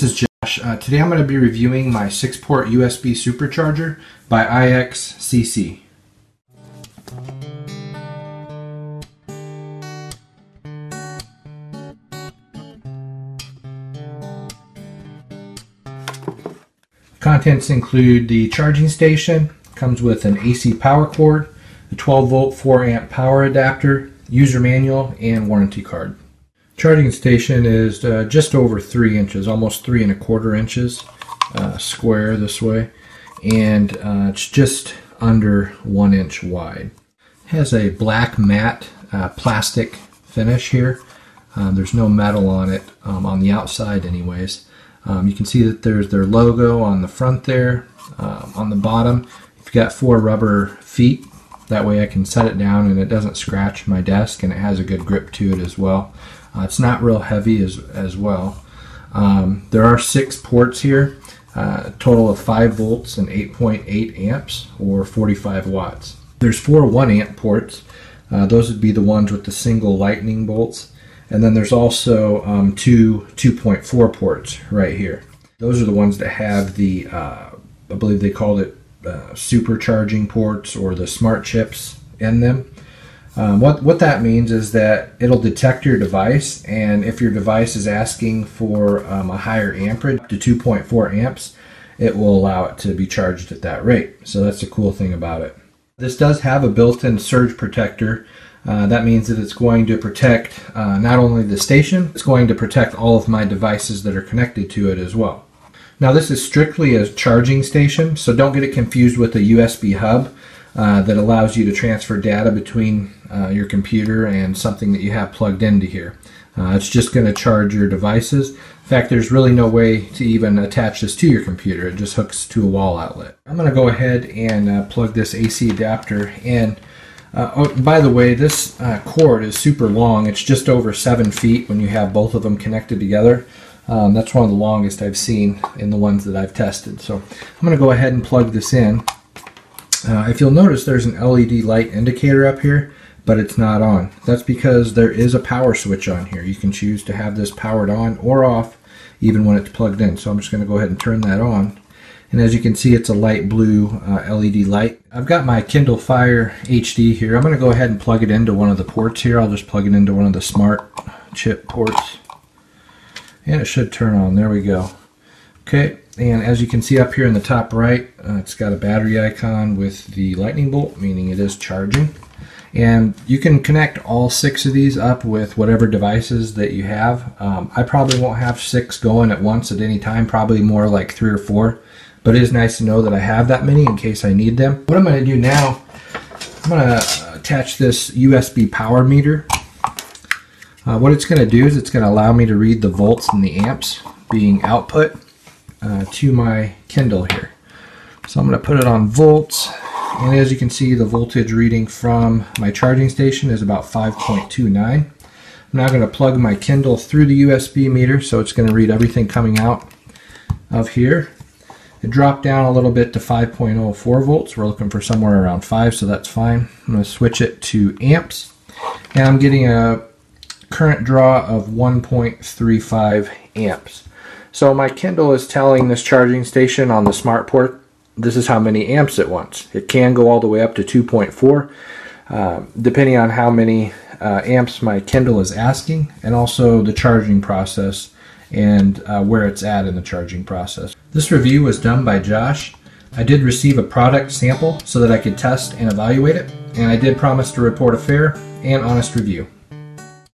this is Josh. Today I'm going to be reviewing my 6-port USB supercharger by iXCC. Contents include the charging station, comes with an AC power cord, a 12-volt 4-amp power adapter, user manual, and warranty card. Charging station is just over 3 inches, almost 3¼ inches square this way, and it's just under 1 inch wide. It has a black matte plastic finish here. There's no metal on it on the outside anyways. You can see that there's their logo on the front there. On the bottom you've got 4 rubber feet, that way I can set it down and it doesn't scratch my desk, and it has a good grip to it as well. It's not real heavy as well. There are 6 ports here, a total of 5 volts and 8.8 amps or 45 watts. There's 4 1-amp ports. Those would be the ones with the single lightning bolts. And then there's also 2 2.4 ports right here. Those are the ones that have the, I believe they called it supercharging ports or the smart chips in them. What that means is that it'll detect your device, and if your device is asking for a higher amperage, up to 2.4 amps, it will allow it to be charged at that rate. So that's the cool thing about it. This does have a built-in surge protector. That means that it's going to protect not only the station, it's going to protect all of my devices that are connected to it as well. Now this is strictly a charging station, so don't get it confused with a USB hub that allows you to transfer data between your computer and something that you have plugged into here. It's just going to charge your devices. In fact, there's really no way to even attach this to your computer. It just hooks to a wall outlet. I'm going to go ahead and plug this AC adapter in. Oh, by the way, this cord is super long. It's just over 7 feet when you have both of them connected together. That's one of the longest I've seen in the ones that I've tested. So I'm going to go ahead and plug this in. If you'll notice, there's an LED light indicator up here, but it's not on. That's because there is a power switch on here. You can choose to have this powered on or off even when it's plugged in. So I'm just going to go ahead and turn that on. And as you can see, it's a light blue LED light. I've got my Kindle Fire HD here. I'm going to go ahead and plug it into one of the ports here. I'll just plug it into one of the smart chip ports. And it should turn on. There we go. Okay, and as you can see up here in the top right, it's got a battery icon with the lightning bolt, meaning it is charging. And you can connect all 6 of these up with whatever devices that you have. I probably won't have 6 going at once at any time, probably more like 3 or 4. But it is nice to know that I have that many in case I need them. What I'm going to do now, I'm going to attach this USB power meter. What it's going to do is it's going to allow me to read the volts and the amps being output to my Kindle here. So I'm going to put it on volts, and as you can see, the voltage reading from my charging station is about 5.29. I'm now going to plug my Kindle through the USB meter, so it's going to read everything coming out of here. It dropped down a little bit to 5.04 volts. We're looking for somewhere around 5, so that's fine. I'm going to switch it to amps, and I'm getting a current draw of 1.35 amps. So my Kindle is telling this charging station on the smart port, this is how many amps it wants. It can go all the way up to 2.4, depending on how many amps my Kindle is asking, and also the charging process and where it's at in the charging process. This review was done by Josh. I did receive a product sample so that I could test and evaluate it, and I did promise to report a fair and honest review.